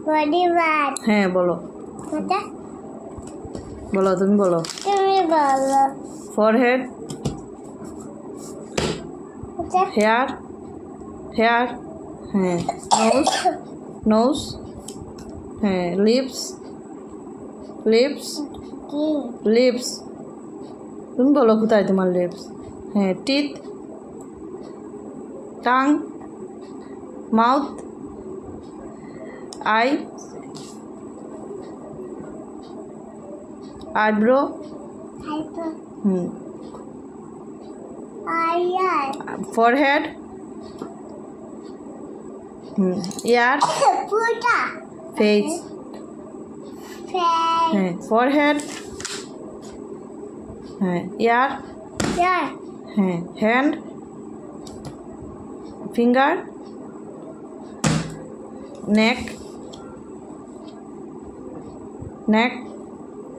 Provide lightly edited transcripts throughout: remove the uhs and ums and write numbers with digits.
Body part. হ্যাঁ বলো এটা বলো তুমি বলো তুমি বলো। ফরহেড এটা হেয়ার হেয়ার হ্যাঁ নোজ নোজ হ্যাঁ লিপস লিপস কি? লিপস তুমি বলো কোথায় তোমার লিপস হ্যাঁ teeth tongue mouth I eyebrow Hyper. Hmm Eye. Forehead hmm year Puta. Face Face. হ্যাঁ ফরহেড হ্যাঁ ইয়ার Yeah. হ্যাঁ হ্যান্ড ফিঙ্গার নেক নেক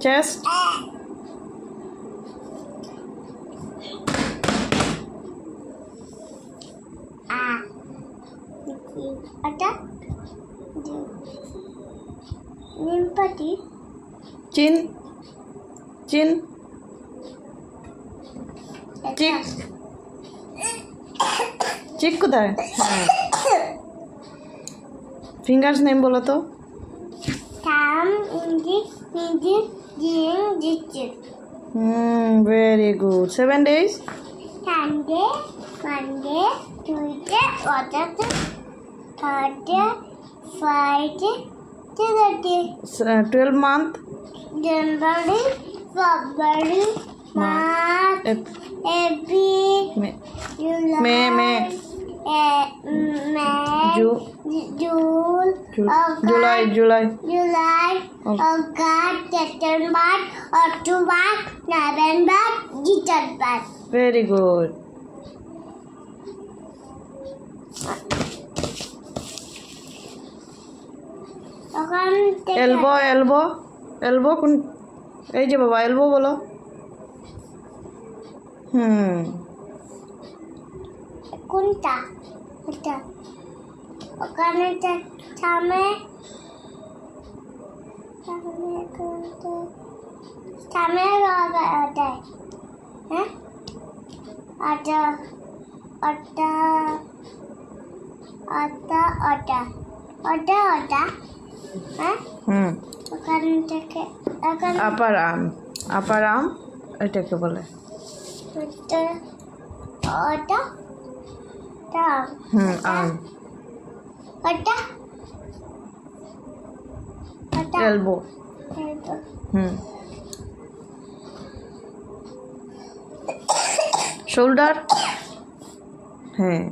চেস্ট Ah. Ada. Nimpati. চিন চিন চিক চিক কোথায় হ্যাঁ ফিঙ্গার্স নেম বলো তো Tam. Indi. Nindi. Jing. Jitchit. Very good 7 days Sunday. Monday. Tuesday. Wednesday. Thursday. Friday. Saturday. 12 month January. February. March. April. July. May. May. June. August. July July. Okay. August. September. October. November. December. Very good ওখান থেকে elbow elbow elbow কোন এই যে বাবা elbow বলো কোনটা এটা ওখানে সামনে সামনে ওটা হ্যাঁ আটা ওটা ওটা ওটা ওটা ওটা হ্যাঁ ওখান থেকে ওখানে আপার আম এটাকে বলে ওটা ওটা ওটা আম ওটা ওটা এলবো শোল্ডার হ্যাঁ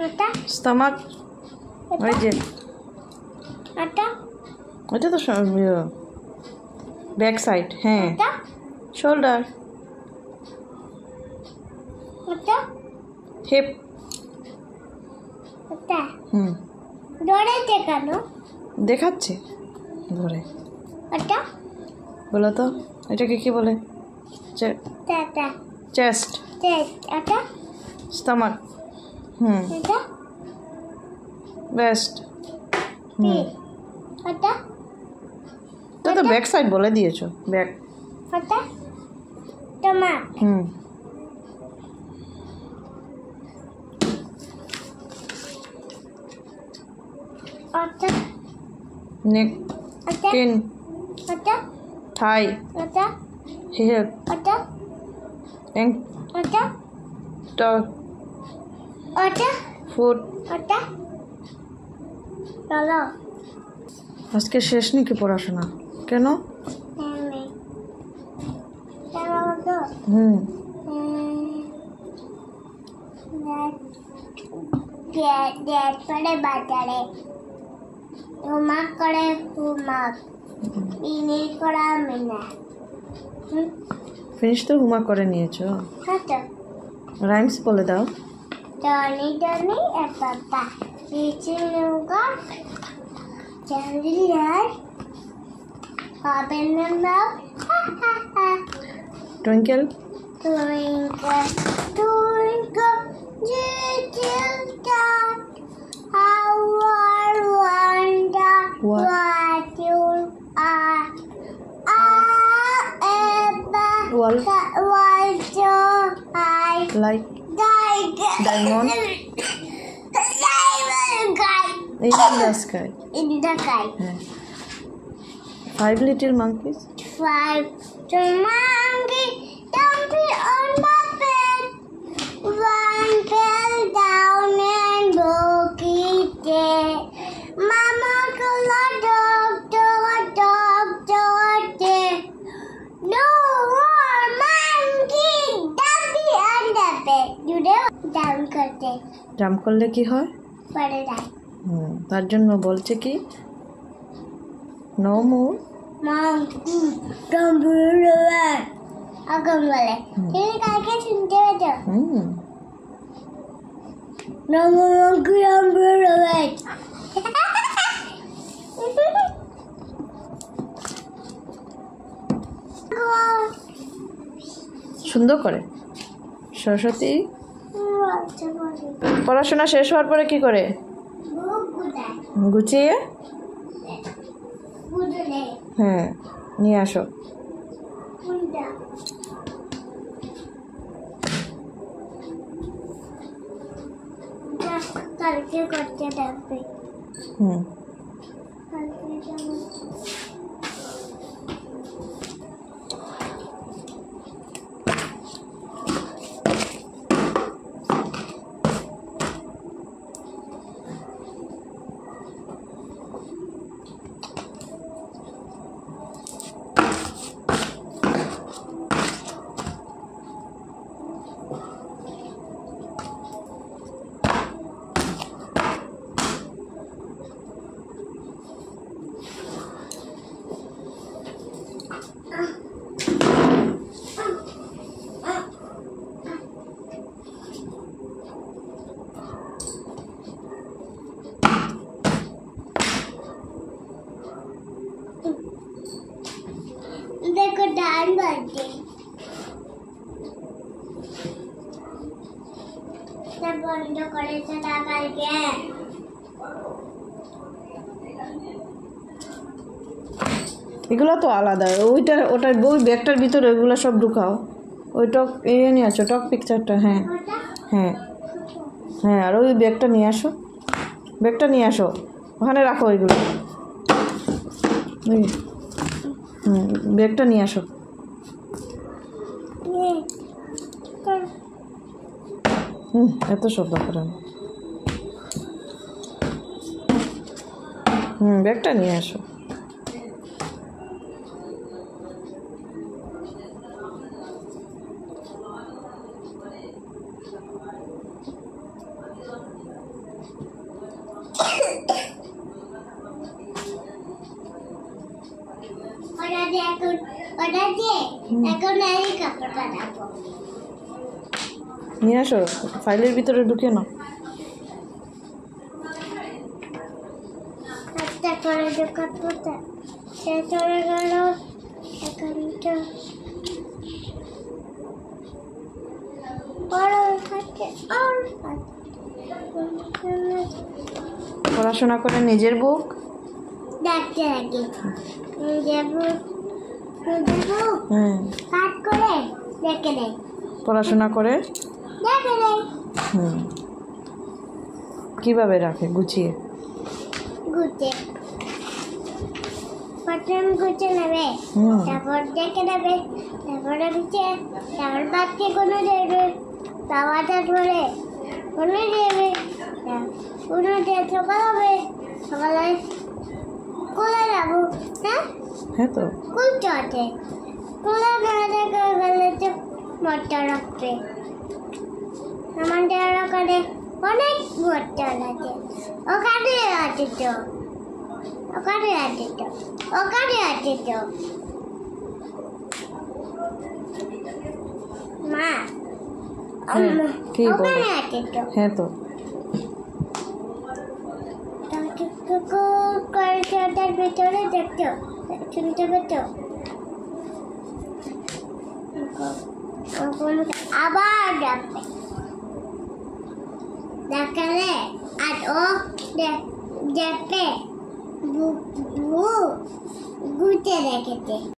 ওটা স্টমাক ওই যে ওটা ওইটা তো ব্যাক সাইড হ্যাঁ ওটা শোল্ডার ওটা হিপ ওটা ধরে দেখানো দেখাচ্ছে ধরে ওটা বলো তো এটাকে কি বলে টাটা চেস্ট ওটা স্টমাক ওটা বেস্ট ওটা তো ব্যাক সাইড বলে দিয়েছো ব্যাক ওটা তোমার ওটা নেক ওটা চিন ওটা থাই ওটা হিপ ওটা ওটা ওটা ফুট ওটা চলো আজকে শেষ নাকি পড়াশোনা কেন করে বাজারে হোমওয়ার্ক করে হোমওয়ার্ক ইনি করা আমি না ফিনিশ তো হুমা করে নিয়েছো হ্যাঁ তো রাইমস বলে দাও Johnny Johnny and Papa eating yogurt, candy yard, open the mouth, ha ha ha. Twinkle Twinkle, twinkle, little star, how I wonder what you are. Well, Was so high, like diamond diamond guy in the sky. in the sky. Yeah. 5 little monkeys. 5 to monkey jumping on my bed. One fell down and broke it dead. Mama called a doctor. No more monkey jumping on the bed. You know, down करते jump করলে কি হয়? पड़े जाए. তার জন্য বলছে কি no more Monkey jumping on the bed. अगम वाले. ये काके सुनते हो जो? No more monkey jumping on the bed. সুন্দর করে সরস্বতী পড়াশোনা শেষ হওয়ার পরে কি করে গুছিয়ে হ্যাঁ নিয়ে আসো কালকে করতে থাকবে देखो डांस बनते सब बंद करे चला करके এগুলো তো আলাদা ওটার বই ব্যাগটার ভিতরে ওইগুলো সব ঢুকাও ওই টক নিয়ে আসো টক পিকচারটা হ্যাঁ হ্যাঁ হ্যাঁ আর ওই ব্যাগটা নিয়ে আসো ওখানে রাখো ওইগুলো ব্যাগটা নিয়ে আসো এত শব্দ করে না ব্যাগটা নিয়ে আসো নিয়ে আসো ফাইলের ভিতরে ঢুকে নাও একটা করে ঢুকাবো সে চলে গেল এখানটা পড়াশোনা করে নিজের বুক দেখতে লাগে নিজের বুক কাট করে দেখে নেই পড়াশোনা করে দেখে নেই কিভাবে রাখে গুছিয়ে প্রথম গুছিয়ে নেবে তারপর দেখে নেবে তারপরে গুছিয়ে তারপর বাচ্চা কোনো দেবে তাওয়াটা ধরে কোনো দেবে কোনো দিয়ে সকালে সকালে কোলে যাবো হ্যাঁ তো কোন চটে কোলে গেলে তো মটর রাখবে আমাদের ওখানে অনেক মটর আছে ওখানে আছে তো মা কি ওখানে আছে তো হ্যাঁ তো কলকাতার ভেতরে দেখতো শুনতে পেতো তখন আবার ডাকবে, ডাকালে আর ও দেখবে গুতে রেখেছে।